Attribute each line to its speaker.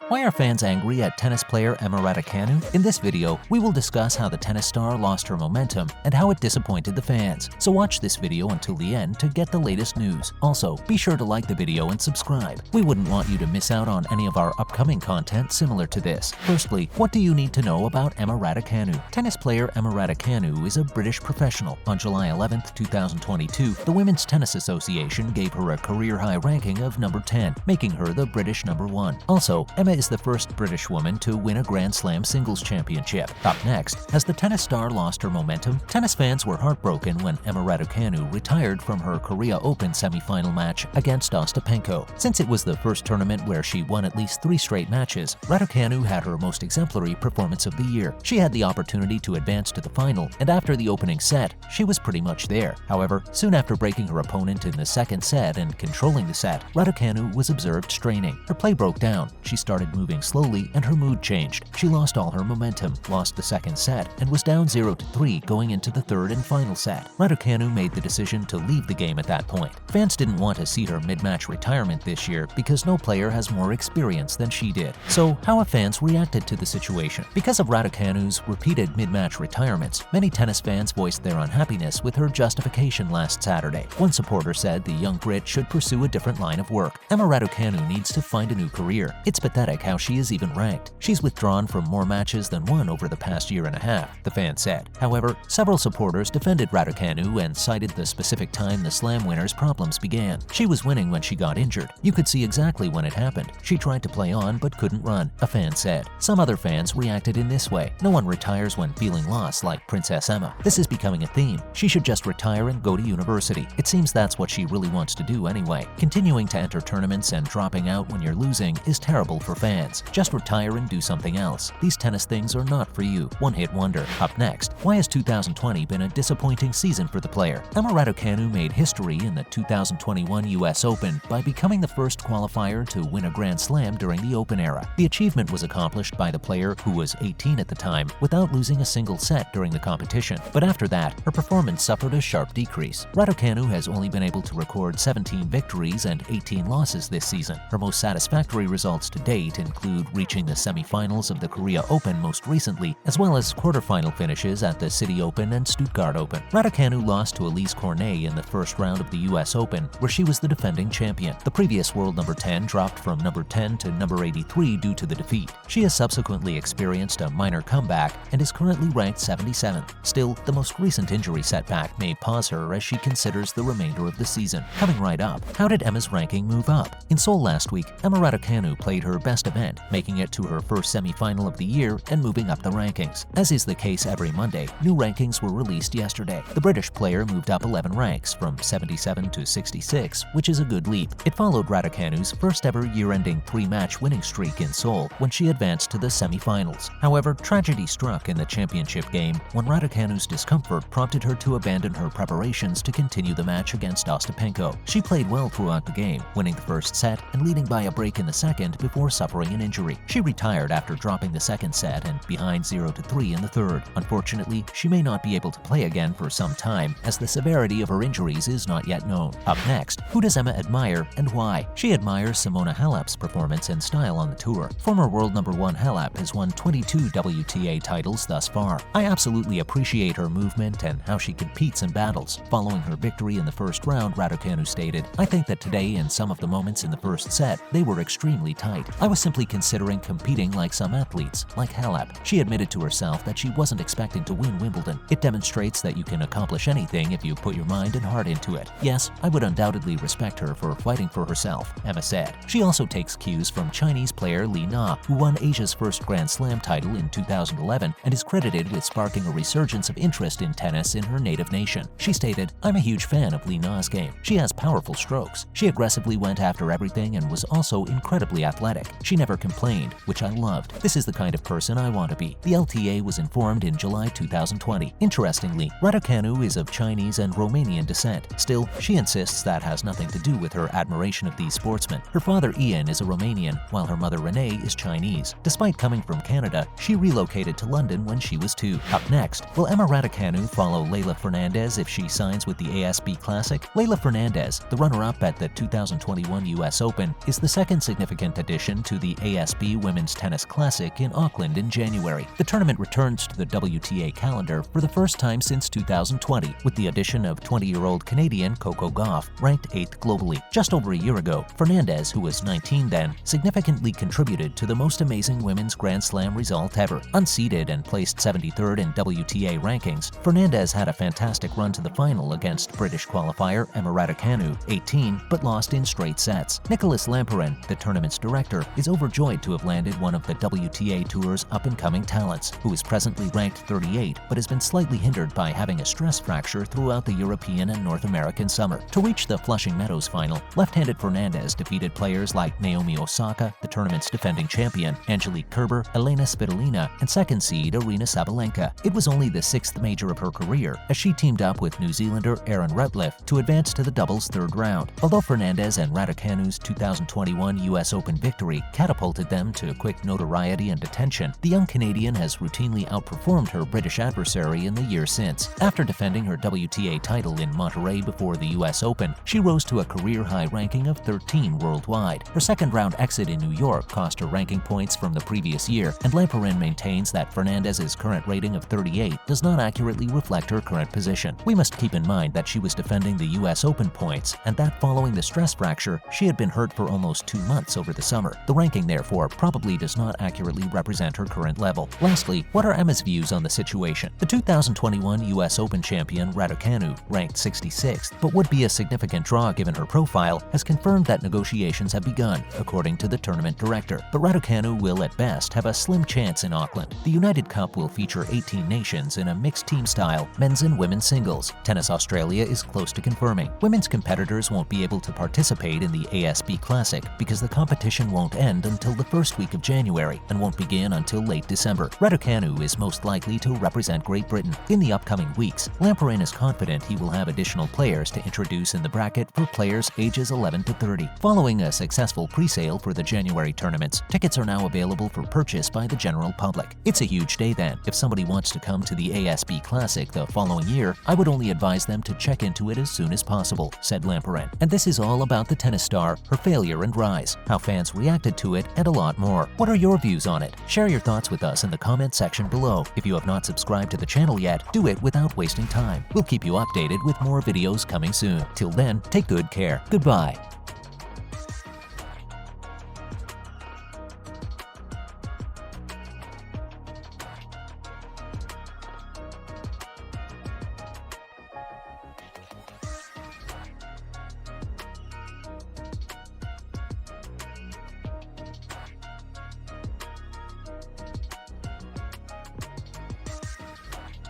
Speaker 1: Why are fans angry at tennis player Emma Raducanu? In this video, we will discuss how the tennis star lost her momentum and how it disappointed the fans. So watch this video until the end to get the latest news. Also, be sure to like the video and subscribe. We wouldn't want you to miss out on any of our upcoming content similar to this. Firstly, what do you need to know about Emma Raducanu? Tennis player Emma Raducanu is a British professional. On July 11, 2022, the Women's Tennis Association gave her a career-high ranking of number 10, making her the British number 1. Also, Emma is the first British woman to win a Grand Slam singles championship. Up next, has the tennis star lost her momentum? Tennis fans were heartbroken when Emma Raducanu retired from her Korea Open semifinal match against Osptanko. Since it was the first tournament where she won at least 3 straight matches, Raducanu had her most exemplary performance of the year. She had the opportunity to advance to the final, and after the opening set, she was pretty much there. However, soon after breaking her opponent in the second set and controlling the set, Raducanu was observed straining. Her play broke down. She started moving slowly and her mood changed. She lost all her momentum, lost the second set, and was down 0-3 going into the third and final set. Raducanu made the decision to leave the game at that point. Fans didn't want to see her mid-match retirement this year because no player has more experience than she did. So how have fans reacted to the situation? Because of Raducanu's repeated mid-match retirements, many tennis fans voiced their unhappiness with her justification last Saturday. One supporter said the young Brit should pursue a different line of work. Emma Raducanu needs to find a new career. It's pathetic how she is even ranked. She's withdrawn from more matches than won over the past year and a half, the fan said. However, several supporters defended Raducanu and cited the specific time the slam winner's problems began. She was winning when she got injured. You could see exactly when it happened. She tried to play on but couldn't run, a fan said. Some other fans reacted in this way. No one retires when feeling lost like Princess Emma. This is becoming a theme. She should just retire and go to university. It seems that's what she really wants to do anyway. Continuing to enter tournaments and dropping out when you're losing is terrible for fans. Just retire and do something else. These tennis things are not for you. One-hit wonder. Up next, why has 2020 been a disappointing season for the player? Emma Raducanu made history in the 2021 US Open by becoming the first qualifier to win a Grand Slam during the Open era. The achievement was accomplished by the player, who was 18 at the time, without losing a single set during the competition. But after that, her performance suffered a sharp decrease. Raducanu has only been able to record 17 victories and 18 losses this season. Her most satisfactory results to date include reaching the semifinals of the Korea Open most recently, as well as quarterfinal finishes at the City Open and Stuttgart Open. Raducanu lost to Elise Cornet in the first round of the US Open, where she was the defending champion. The previous world number 10 dropped from number 10 to number 83 due to the defeat. She has subsequently experienced a minor comeback and is currently ranked 77th. Still, the most recent injury setback may pause her as she considers the remainder of the season. Coming right up, how did Emma's ranking move up? In Seoul last week, Emma Raducanu played her best event, making it to her first semifinal of the year and moving up the rankings. As is the case every Monday, new rankings were released yesterday. The British player moved up 11 ranks, from 77 to 66, which is a good leap. It followed Raducanu's first ever year-ending 3-match winning streak in Seoul when she advanced to the semifinals. However, tragedy struck in the championship game when Raducanu's discomfort prompted her to abandon her preparations to continue the match against Osptanko. She played well throughout the game, winning the first set and leading by a break in the second before suffering an injury. She retired after dropping the second set and behind 0-3 in the third. Unfortunately, she may not be able to play again for some time, as the severity of her injuries is not yet known. Up next, who does Emma admire and why? She admires Simona Halep's performance and style on the tour. Former world number 1 Halep has won 22 WTA titles thus far. I absolutely appreciate her movement and how she competes in battles. Following her victory in the first round, Raducanu stated, "I think that today, in some of the moments in the first set, they were extremely tight. I was simply considering competing like some athletes, like Halep." She admitted to herself that she wasn't expecting to win Wimbledon. "It demonstrates that you can accomplish anything if you put your mind and heart into it. Yes, I would undoubtedly respect her for fighting for herself," Emma said. She also takes cues from Chinese player Li Na, who won Asia's first Grand Slam title in 2011 and is credited with sparking a resurgence of interest in tennis in her native nation. She stated, "I'm a huge fan of Li Na's game. She has powerful strokes. She aggressively went after everything and was also incredibly athletic. She never complained, which I loved. This is the kind of person I want to be." The LTA was informed in July 2020. Interestingly, Raducanu is of Chinese and Romanian descent. Still, she insists that has nothing to do with her admiration of these sportsmen. Her father Ian is a Romanian, while her mother Renee is Chinese. Despite coming from Canada, she relocated to London when she was 2. Up next, will Emma Raducanu follow Leylah Fernandez if she signs with the ASB Classic? Leylah Fernandez, the runner-up at the 2021 US Open, is the second significant addition to to the ASB Women's Tennis Classic in Auckland in January. The tournament returns to the WTA calendar for the first time since 2020, with the addition of 20-year-old Canadian Coco Gauff, ranked 8th globally. Just over a year ago, Fernandez, who was 19 then, significantly contributed to the most amazing women's Grand Slam result ever. Unseeded and placed 73rd in WTA rankings, Fernandez had a fantastic run to the final against British qualifier Emma Raducanu, 18, but lost in straight sets. Nicholas Lamperin, the tournament's director, is overjoyed to have landed one of the WTA Tour's up-and-coming talents, who is presently ranked 38 but has been slightly hindered by having a stress fracture throughout the European and North American summer. To reach the Flushing Meadows final, left-handed Fernandez defeated players like Naomi Osaka, the tournament's defending champion, Angelique Kerber, Elena Svitolina, and second seed Aryna Sabalenka. It was only the 6th major of her career, as she teamed up with New Zealander Erin Routliffe to advance to the doubles third round. Although Fernandez and Raducanu's 2021 US Open victory catapulted them to quick notoriety and attention, the young Canadian has routinely outperformed her British adversary in the year since. After defending her WTA title in Monterrey before the US Open, she rose to a career-high ranking of 13 worldwide. Her second-round exit in New York cost her ranking points from the previous year, and Lamperin maintains that Fernandez's current rating of 38 does not accurately reflect her current position. We must keep in mind that she was defending the US Open points, and that following the stress fracture, she had been hurt for almost 2 months over the summer. The ranking, therefore, probably does not accurately represent her current level. Lastly, what are Emma's views on the situation? The 2021 US Open champion Raducanu, ranked 66th, but would be a significant draw given her profile, has confirmed that negotiations have begun, according to the tournament director. But Raducanu will at best have a slim chance in Auckland. The United Cup will feature 18 nations in a mixed team style, men's and women's singles. Tennis Australia is close to confirming. Women's competitors won't be able to participate in the ASB Classic because the competition won't end until the first week of January and won't begin until late December. Raducanu is most likely to represent Great Britain. In the upcoming weeks, Lamperin is confident he will have additional players to introduce in the bracket for players ages 11 to 30. Following a successful pre-sale for the January tournaments, tickets are now available for purchase by the general public. It's a huge day then. If somebody wants to come to the ASB Classic the following year, I would only advise them to check into it as soon as possible, said Lamperin. And this is all about the tennis star, her failure and rise, how fans reacted to it, and a lot more. What are your views on it? Share your thoughts with us in the comment section below. If you have not subscribed to the channel yet, do it without wasting time. We'll keep you updated with more videos coming soon. Till then, take good care. Goodbye.